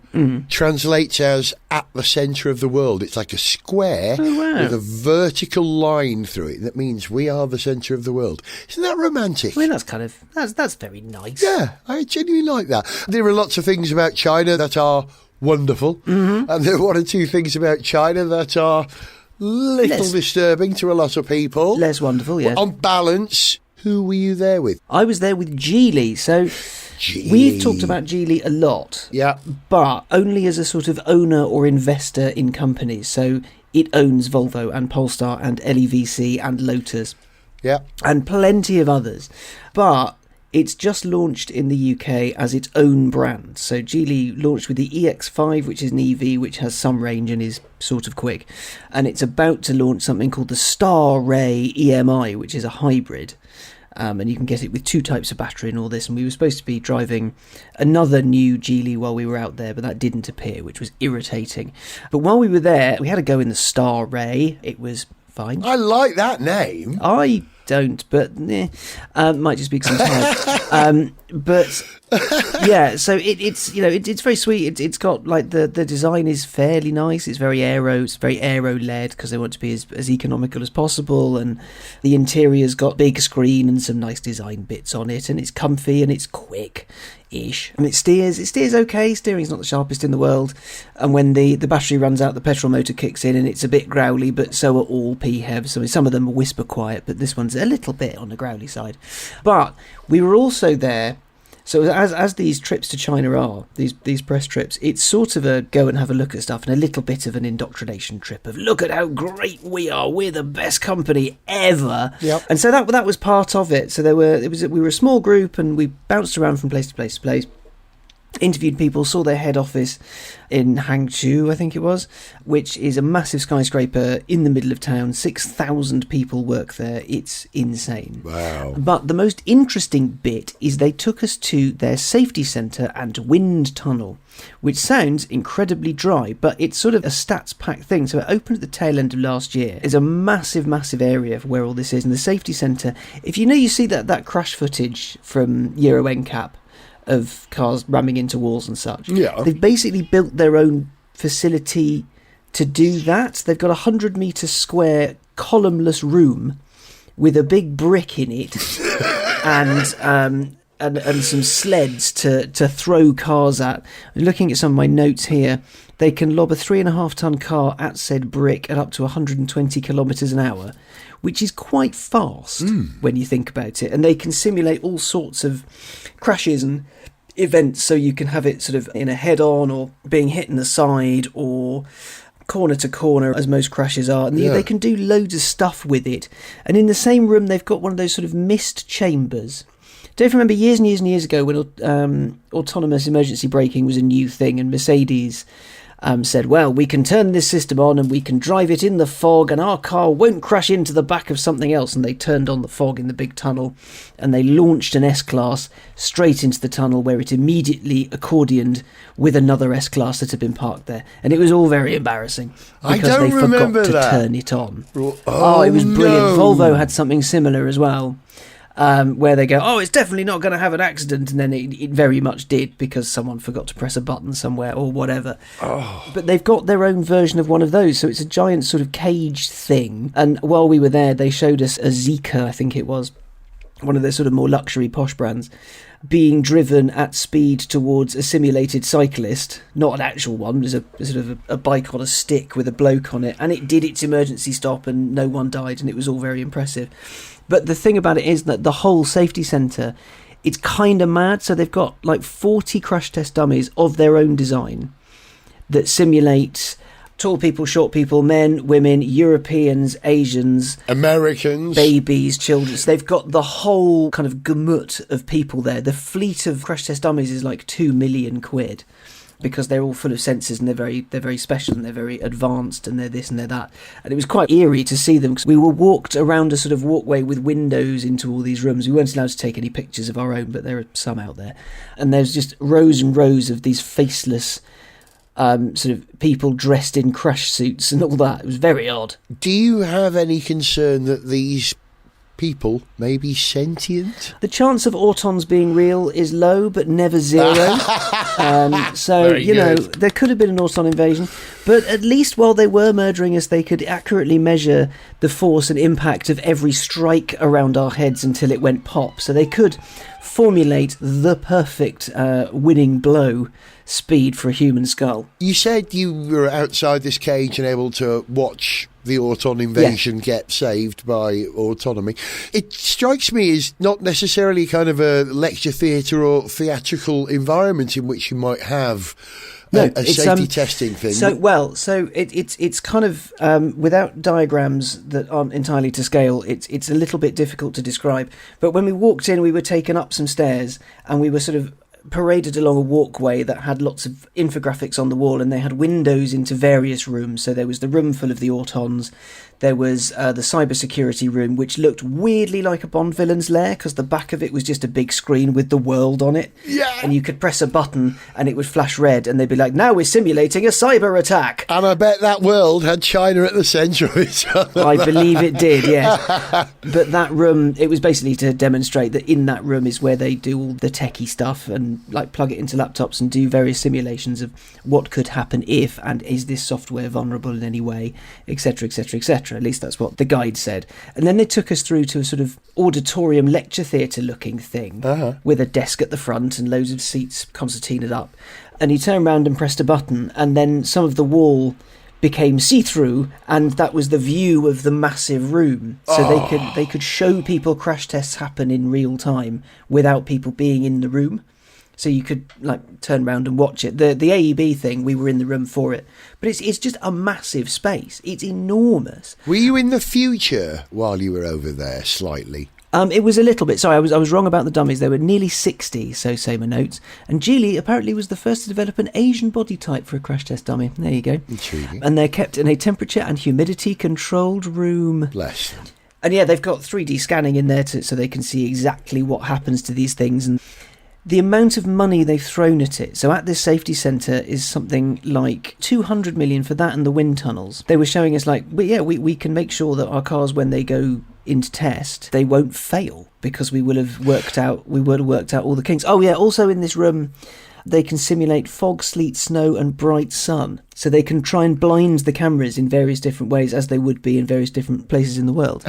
translates as at the centre of the world. It's like a square with a vertical line through it. That means we are the centre of the world. Isn't that romantic? I mean, that's very nice. Yeah, I genuinely like that. There are lots of things about China that are wonderful, and there are one or two things about China that are less disturbing to a lot of people. Less wonderful, yes. On balance, who were you there with? I was there with Geely, so Geely. We've talked about Geely a lot, but only as a sort of owner or investor in companies. So it owns Volvo and Polestar and LEVC and Lotus, and plenty of others. But it's just launched in the UK as its own brand. So Geely launched with the EX5, which is an EV, which has some range and is sort of quick. And it's about to launch something called the Star Ray EMI, which is a hybrid. And you can get it with 2 types of battery and all this. And we were supposed to be driving another new Geely while we were out there, but that didn't appear, which was irritating. But while we were there, we had to go in the Star Ray. It was fine. I like that name. I don't, but might just be because I'm tired. But yeah, so it's very sweet. It's got like the design is fairly nice. It's very aero led because they want to be as economical as possible, and the interior's got big screen and some nice design bits on it, and it's comfy and it's quick-ish. And it steers okay. Steering's not the sharpest in the world, and when the battery runs out, the petrol motor kicks in and it's a bit growly, but so are all PHEVs. I mean, some of them are whisper quiet, but this one's a little bit on the growly side. But we were also there. So as these trips to China are, these press trips, it's sort of a go and have a look at stuff and a little bit of an indoctrination trip of look at how great we are, we're the best company ever. Yep. And so that was part of it. So we were a small group and we bounced around from place to place to place. Interviewed people, saw their head office in Hangzhou, I think it was, which is a massive skyscraper in the middle of town. 6,000 people work there. It's insane. Wow. But the most interesting bit is they took us to their safety centre and wind tunnel, which sounds incredibly dry, but it's sort of a stats-packed thing. So it opened at the tail end of last year. It's a massive, massive area for where all this is. And the safety centre, if you see that crash footage from Euro NCAP, of cars ramming into walls and such. Yeah. They've basically built their own facility to do that. They've got a 100-metre square columnless room with a big brick in it and some sleds to throw cars at. Looking at some of my notes here, they can lob a 3.5-ton car at said brick at up to 120 kilometres an hour, which is quite fast when you think about it. And they can simulate all sorts of crashes and events, so you can have it sort of in a head-on or being hit in the side or corner to corner, as most crashes are. And they can do loads of stuff with it. And in the same room, they've got one of those sort of mist chambers. Don't you remember years and years and years ago when autonomous emergency braking was a new thing and Mercedes said, well, we can turn this system on and we can drive it in the fog and our car won't crash into the back of something else. And they turned on the fog in the big tunnel and they launched an S-Class straight into the tunnel where it immediately accordioned with another S-Class that had been parked there. And it was all very embarrassing because they forgot to turn it on. Oh, it was brilliant. Volvo had something similar as well. Where they go, oh, it's definitely not going to have an accident, and then it very much did because someone forgot to press a button somewhere or whatever. But they've got their own version of one of those, so it's a giant sort of cage thing. And while we were there, they showed us a Zeekr, I think it was, one of their sort of more luxury posh brands, being driven at speed towards a simulated cyclist, not an actual one. It was a sort of a bike on a stick with a bloke on it, and it did its emergency stop and no one died, and it was all very impressive. But the thing about it is that the whole safety centre, it's kind of mad. So they've got like 40 crash test dummies of their own design that simulate tall people, short people, men, women, Europeans, Asians, Americans, babies, children. So they've got the whole kind of gamut of people there. The fleet of crash test dummies is like £2 million because they're all full of sensors and they're very special and they're very advanced and they're this and they're that. And it was quite eerie to see them because we were walked around a sort of walkway with windows into all these rooms. We weren't allowed to take any pictures of our own, but there are some out there. And there's just rows and rows of these faceless sort of people dressed in crash suits and all that. It was very odd. Do you have any concern that these people may be sentient? The chance of autons being real is low, but never zero. So, Very good. there could have been an auton invasion, but at least while they were murdering us, they could accurately measure the force and impact of every strike around our heads until it went pop. So they could formulate the perfect winning blow speed for a human skull. You said you were outside this cage and able to watch the Auton invasion get saved by autonomy. It strikes me as not necessarily kind of a lecture theatre or theatrical environment in which you might have a safety testing thing. It's kind of without diagrams that aren't entirely to scale. It's a little bit difficult to describe. But when we walked in, we were taken up some stairs and we were sort of paraded along a walkway that had lots of infographics on the wall, and they had windows into various rooms. So there was the room full of the autons, There was the cybersecurity room, which looked weirdly like a Bond villain's lair because the back of it was just a big screen with the world on it. Yeah. And you could press a button and it would flash red and they'd be like, now we're simulating a cyber attack. And I bet that world had China at the centre of it. I believe it did, yes. But that room, it was basically to demonstrate that in that room is where they do all the techie stuff and like plug it into laptops and do various simulations of what could happen if, and is this software vulnerable in any way, etc., etc., etc. At least that's what the guide said. And then they took us through to a sort of auditorium lecture theatre looking thing with a desk at the front and loads of seats concertinaed up. And he turned around and pressed a button, and then some of the wall became see-through, and that was the view of the massive room. So they could show people crash tests happen in real time without people being in the room. So you could like turn around and watch it. The AEB thing, we were in the room for it, but it's just a massive space. It's enormous. Were you in the future while you were over there slightly? It was a little bit. Sorry, I was wrong about the dummies. They were nearly 60, so say my notes. And Geely apparently was the first to develop an Asian body type for a crash test dummy. There you go. Intriguing. And they're kept in a temperature and humidity controlled room. Bless them. And yeah, they've got 3D scanning in there so they can see exactly what happens to these things and the amount of money they've thrown at it. So at this safety centre is something like 200 million for that and the wind tunnels. They were showing us like, we can make sure that our cars, when they go into test, they won't fail because we will have worked out all the kinks. Oh yeah, also in this room, they can simulate fog, sleet, snow and bright sun. So they can try and blind the cameras in various different ways as they would be in various different places in the world.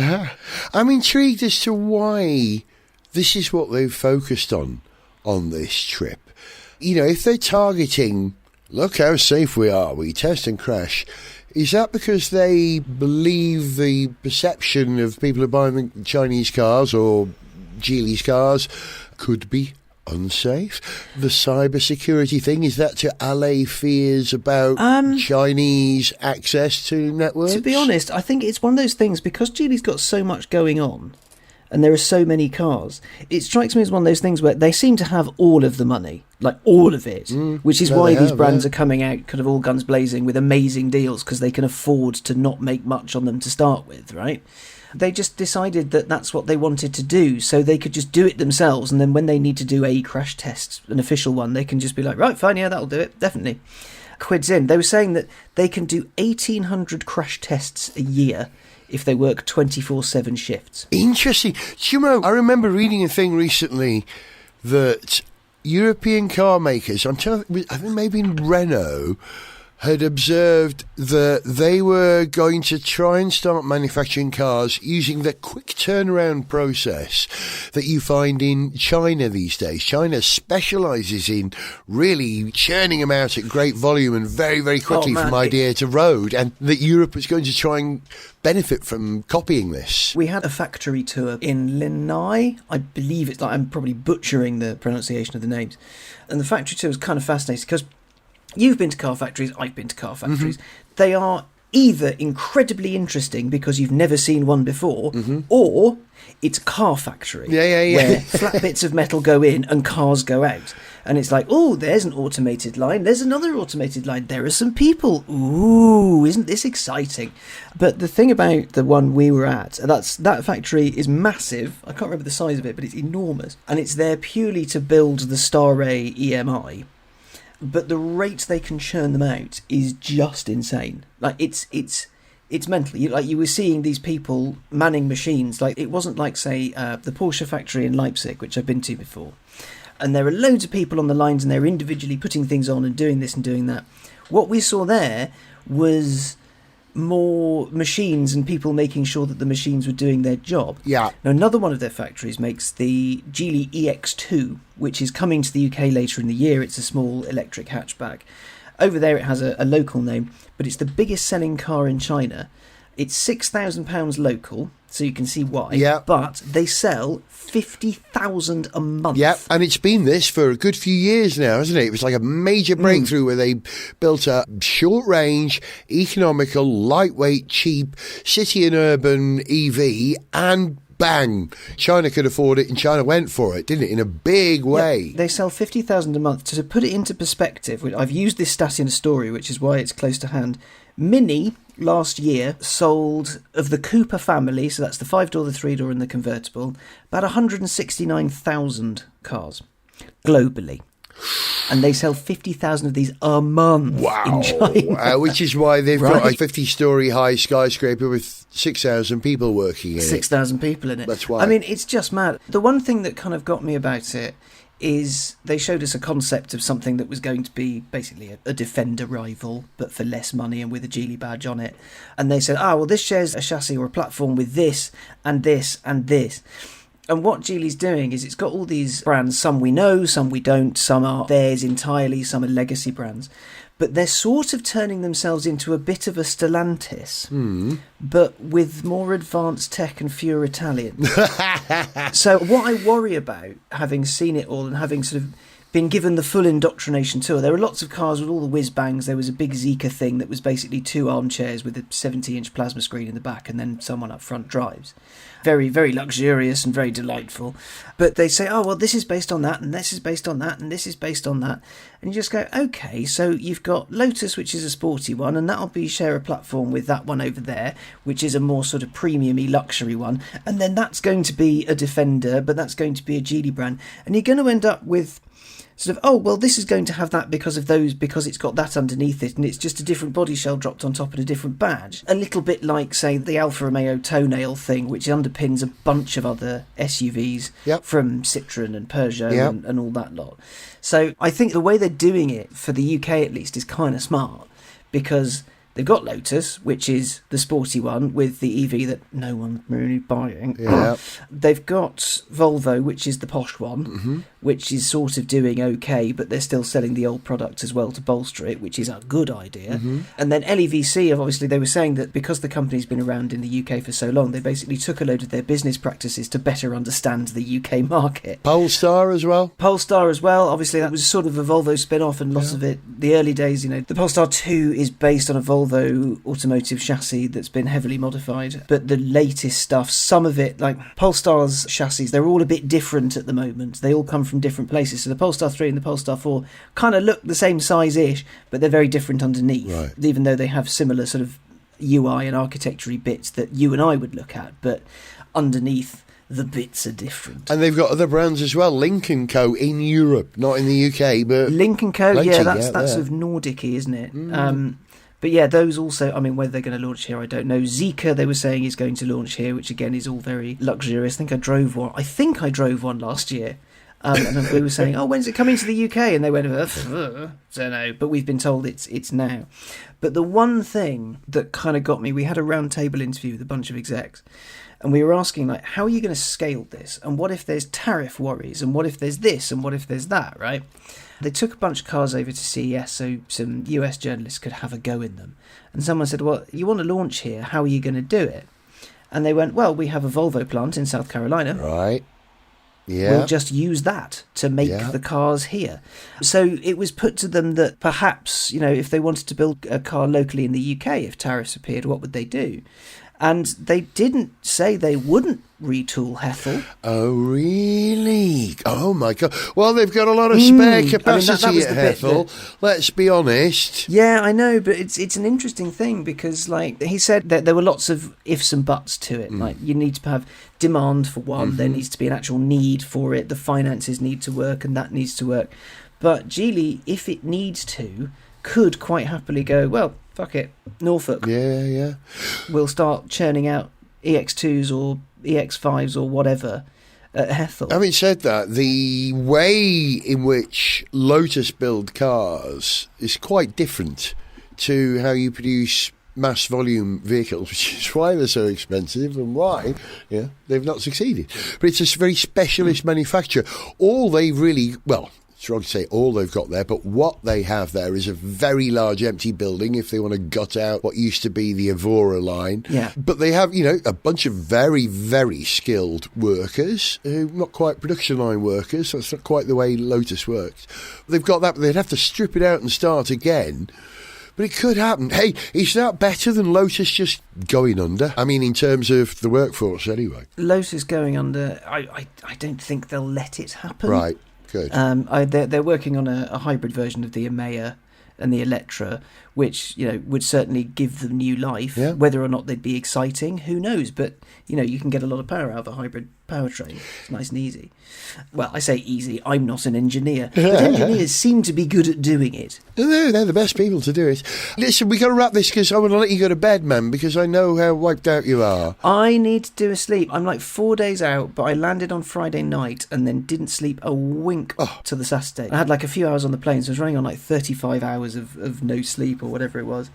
I'm intrigued as to why this is what they've focused on this trip. You know, if they're targeting, look how safe we test and crash, is that because they believe the perception of people who are buying the Chinese cars or Geely's cars could be unsafe? The cybersecurity thing, is that to allay fears about Chinese access to networks? To be honest, I think it's one of those things, because Geely's got so much going on and there are so many cars, it strikes me as one of those things where they seem to have all of the money, like all of it, which is why these brands are coming out kind of all guns blazing with amazing deals, because they can afford to not make much on them to start with, right? They just decided that that's what they wanted to do, so they could just do it themselves, and then when they need to do a crash test, an official one, they can just be like, right, fine, yeah, that'll do it, definitely. Quids in. They were saying that they can do 1,800 crash tests a year if they work 24/7 shifts. Interesting. Do you know, I remember reading a thing recently that European car makers, I think maybe Renault, had observed that they were going to try and start manufacturing cars using the quick turnaround process that you find in China these days. China specialises in really churning them out at great volume and very, very quickly from idea to road, and that Europe was going to try and benefit from copying this. We had a factory tour in Linai, I believe it's like, I'm probably butchering the pronunciation of the names, and the factory tour was kind of fascinating because you've been to car factories, I've been to car factories. They are either incredibly interesting because you've never seen one before, or it's a car factory. Where flat bits of metal go in and cars go out. And it's like, oh, there's an automated line. There's another automated line. There are some people. Ooh, isn't this exciting? But the thing about the one we were at, that factory is massive. I can't remember the size of it, but it's enormous. And it's there purely to build the Star-Ray EMI. But the rate they can churn them out is just insane. Like it's mental. You were seeing these people manning machines. Like it wasn't like, say, the Porsche factory in Leipzig, which I've been to before. And there are loads of people on the lines, and they're individually putting things on and doing this and doing that. What we saw there was more machines and people making sure that the machines were doing their job. Yeah. Now, another one of their factories makes the Geely EX2, which is coming to the UK later in the year. It's a small electric hatchback. Over there it has a local name, but it's the biggest selling car in China. It's £6,000 local, so you can see why. Yeah. But they sell 50,000 a month. Yeah, and it's been this for a good few years now, hasn't it? It was like a major breakthrough where they built a short-range, economical, lightweight, cheap city and urban EV and bang, China could afford it, and China went for it, didn't it, in a big way. Yeah, they sell 50,000 a month. To put it into perspective, I've used this stat in a story, which is why it's close to hand. Mini last year sold, of the Cooper family, so that's the 5-door, the 3-door and the convertible, about 169,000 cars globally. And they sell 50,000 of these a month in China. Which is why they've got a 50-storey high skyscraper with 6,000 people working in it. 6,000 people in it. That's why. I mean, it's just mad. The one thing that kind of got me about it is they showed us a concept of something that was going to be basically a Defender rival, but for less money and with a Geely badge on it. And they said, well, this shares a chassis or a platform with this and this and this. And what Geely's doing is it's got all these brands, some we know, some we don't, some are theirs entirely, some are legacy brands. But they're sort of turning themselves into a bit of a Stellantis, but with more advanced tech and fewer Italians. So what I worry about, having seen it all and having sort of been given the full indoctrination tour, there were lots of cars with all the whiz-bangs. There was a big Zeekr thing that was basically 2 armchairs with a 70-inch plasma screen in the back and then someone up front drives. Very, very luxurious and very delightful. But they say, well, this is based on that, and this is based on that, and this is based on that. And you just go, okay, so you've got Lotus, which is a sporty one, and that'll be share a platform with that one over there, which is a more sort of premium-y luxury one. And then that's going to be a Defender, but that's going to be a Geely brand. And you're going to end up with sort of, this is going to have that because of those, because it's got that underneath it, and it's just a different body shell dropped on top of a different badge. A little bit like, say, the Alfa Romeo toenail thing, which underpins a bunch of other SUVs from Citroën and Peugeot and all that lot. So I think the way they're doing it, for the UK at least, is kind of smart, because they've got Lotus, which is the sporty one with the EV that no one's really buying. Yeah. They've got Volvo, which is the posh one, which is sort of doing okay, but they're still selling the old product as well to bolster it, which is a good idea. And then LEVC, obviously, they were saying that because the company's been around in the UK for so long, they basically took a load of their business practices to better understand the UK market. Polestar as well? Polestar as well. Obviously, that was sort of a Volvo spin-off, and lots of it, the early days, the Polestar 2 is based on a Volvo automotive chassis that's been heavily modified, but the latest stuff, some of it, like Polestar's chassis, they're all a bit different at the moment. They all come from different places. So the Polestar 3 and the Polestar 4 kind of look the same size-ish, but they're very different underneath, even though they have similar sort of UI and architecture bits that you and I would look at, but underneath the bits are different. And they've got other brands as well, Lynk & Co. in Europe, not in the UK, but Lynk & Co, plenty, that's sort of Nordic-y, isn't it? But yeah, those also, I mean, whether they're going to launch here, I don't know. Zeekr, they were saying, is going to launch here, which again is all very luxurious. I think I drove one last year. And we were saying, when's it coming to the UK? And they went, don't know. But we've been told it's now. But the one thing that kind of got me, we had a round table interview with a bunch of execs, and we were asking, like, how are you going to scale this? And what if there's tariff worries? And what if there's this? And what if there's that, right? They took a bunch of cars over to CES so some US journalists could have a go in them. And someone said, well, you want to launch here, how are you going to do it? And they went, well, we have a Volvo plant in South Carolina. Right. Yeah. We'll just use that to make the cars here. So it was put to them that perhaps, if they wanted to build a car locally in the UK, if tariffs appeared, what would they do? And they didn't say they wouldn't retool Hethel. Oh, really? Oh, my God. Well, they've got a lot of spare capacity at Hethel. Let's be honest. Yeah, I know, but it's an interesting thing because, like, he said that there were lots of ifs and buts to it. Like, you need to have demand for one. There needs to be an actual need for it. The finances need to work, and that needs to work. But Geely, if it needs to, could quite happily go, well, fuck it, Norfolk. Yeah. We'll start churning out EX2s or EX5s or whatever at Hethel. Having said that, the way in which Lotus build cars is quite different to how you produce mass volume vehicles, which is why they're so expensive and why they've not succeeded. But it's a very specialist manufacturer. All they really, it's wrong to say all they've got there, but what they have there is a very large empty building if they want to gut out what used to be the Evora line. Yeah. But they have, a bunch of very, very skilled workers who not quite production line workers, so it's not quite the way Lotus works. They've got that, but they'd have to strip it out and start again. But it could happen. Hey, is that better than Lotus just going under? I mean, in terms of the workforce, anyway. Lotus going under, I don't think they'll let it happen. Right, good. They're working on a hybrid version of the Emea and the Electra, which, would certainly give them new life. Yeah. Whether or not they'd be exciting, who knows? But, you can get a lot of power out of a hybrid powertrain. It's nice and easy. Well, I say easy, I'm not an engineer. But engineers seem to be good at doing it. They're the best people to do it. Listen, we got to wrap this because I want to let you go to bed, man, because I know how wiped out you are. I need to do a sleep. I'm like 4 days out, but I landed on Friday night and then didn't sleep a wink till the Saturday. I had like a few hours on the plane, so I was running on like 35 hours of no sleep or whatever it was.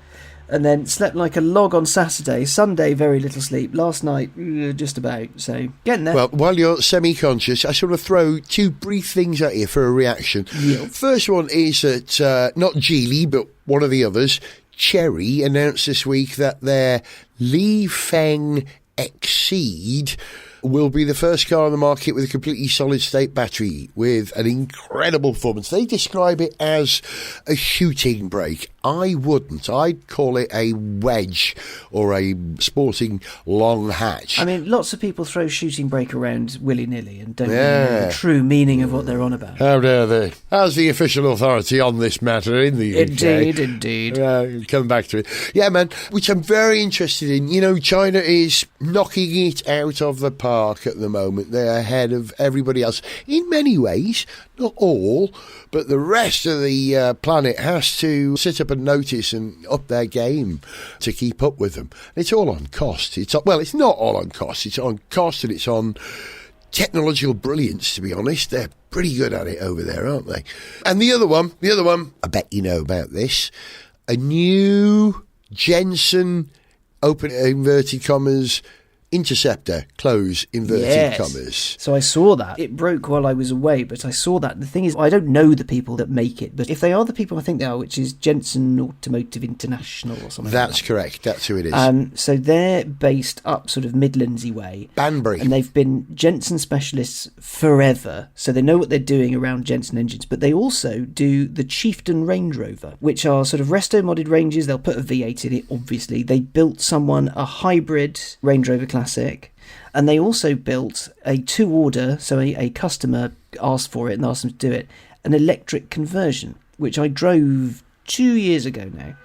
And then slept like a log on Saturday. Sunday, very little sleep. Last night, just about. So, getting there. Well, while you're semi-conscious, I just want to throw two brief things at you for a reaction. Yeah. First one is that, not Geely, but one of the others, Chery, announced this week that their Li Feng Exceed will be the first car on the market with a completely solid-state battery with an incredible performance. They describe it as a shooting brake. I wouldn't. I'd call it a wedge or a sporting long hatch. I mean, lots of people throw shooting brake around willy-nilly and don't really know the true meaning of what they're on about. How dare they? How's the official authority on this matter in the UK? Indeed. Come back to it. Yeah, man, which I'm very interested in. China is knocking it out of the park at the moment. They're ahead of everybody else in many ways. Not all, but the rest of the planet has to sit up and notice and up their game to keep up with them. It's all on cost. It's not all on cost. It's on cost and it's on technological brilliance, to be honest. They're pretty good at it over there, aren't they? And the other one, I bet you know about this. A new Jensen, open inverted commas, Interceptor, close inverted commas. So I saw that. It broke while I was away, but I saw that. The thing is, I don't know the people that make it, but if they are the people I think they are, which is Jensen Automotive International or something That's like that. correct. That's who it is. So they're based up sort of Midlandsy way. Banbury. And they've been Jensen specialists forever, so they know what they're doing around Jensen engines, but they also do the Chieftain Range Rover, which are sort of resto-modded ranges. They'll put a V8 in it, obviously. They built someone a hybrid Range Rover Classic, and they also built a to-order, so a customer asked for it and asked them to do it, an electric conversion, which I drove 2 years ago now,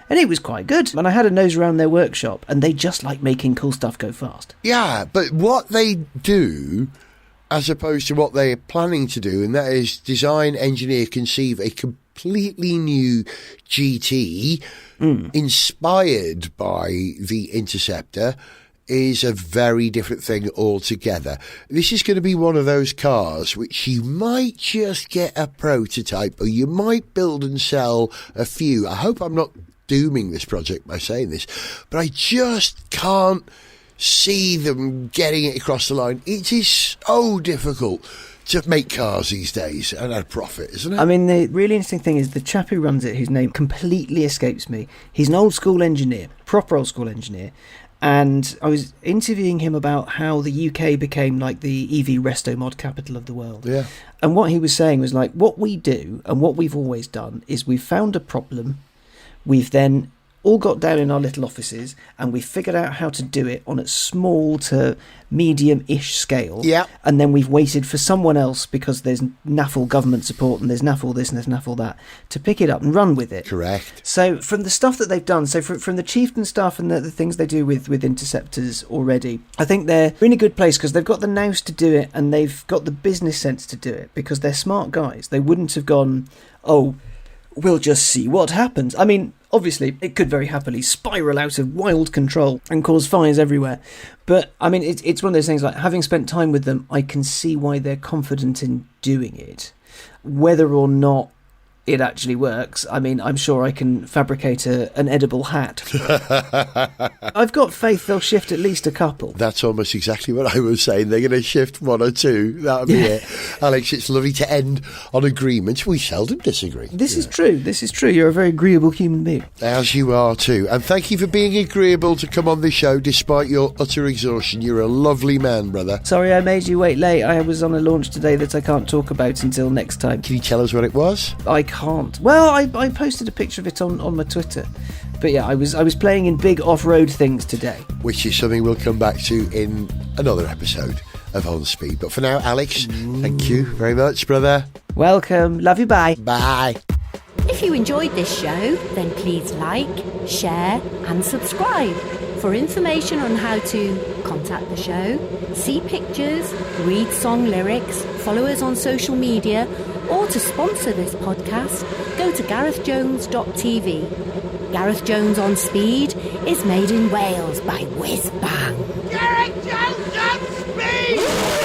and it was quite good. And I had a nose around their workshop, and they just like making cool stuff go fast. Yeah, but what they do, as opposed to what they're planning to do, and that is design, engineer, conceive a completely new GT inspired by the Interceptor, is a very different thing altogether. This is going to be one of those cars which you might just get a prototype, or you might build and sell a few. I hope I'm not dooming this project by saying this, but I just can't see them getting it across the line. It is so difficult to make cars these days and at a profit, isn't it? I mean, the really interesting thing is the chap who runs it, whose name completely escapes me, he's an old school engineer, proper old school engineer. And I was interviewing him about how the UK became like the EV resto mod capital of the world. Yeah. And what he was saying was like, what we do and what we've always done is we've found a problem, we've then all got down in our little offices and we figured out how to do it on a small to medium-ish scale. Yeah. And then we've waited for someone else, because there's NAFL government support and there's NAFL this and there's NAFL that, to pick it up and run with it. Correct. So from the stuff that they've done, so from the Chieftain stuff and the things they do with Interceptors already, I think they're in a good place because they've got the nous to do it and they've got the business sense to do it, because they're smart guys. They wouldn't have gone, we'll just see what happens. I mean, obviously, it could very happily spiral out of wild control and cause fires everywhere. But, I mean, it's one of those things, like, having spent time with them, I can see why they're confident in doing it. Whether or not it actually works, I mean, I'm sure I can fabricate an edible hat. I've got faith they'll shift at least a couple. That's almost exactly what I was saying. They're going to shift one or two. That'll be it. Alex, it's lovely to end on agreements. We seldom disagree. This is true. This is true. You're a very agreeable human being. As you are too. And thank you for being agreeable to come on this show despite your utter exhaustion. You're a lovely man, brother. Sorry I made you wait late. I was on a launch today that I can't talk about until next time. Can you tell us what it was? I can't. Well, I posted a picture of it on my Twitter. But yeah, I was playing in big off-road things today. Which is something we'll come back to in another episode of On Speed. But for now, Alex, thank you very much, brother. Welcome. Love you. Bye. Bye. If you enjoyed this show, then please like, share and subscribe. For information on how to contact the show, see pictures, read song lyrics, follow us on social media, or to sponsor this podcast, go to garethjones.tv. Gareth Jones on Speed is made in Wales by Whiz Bang. Gareth Jones on Speed!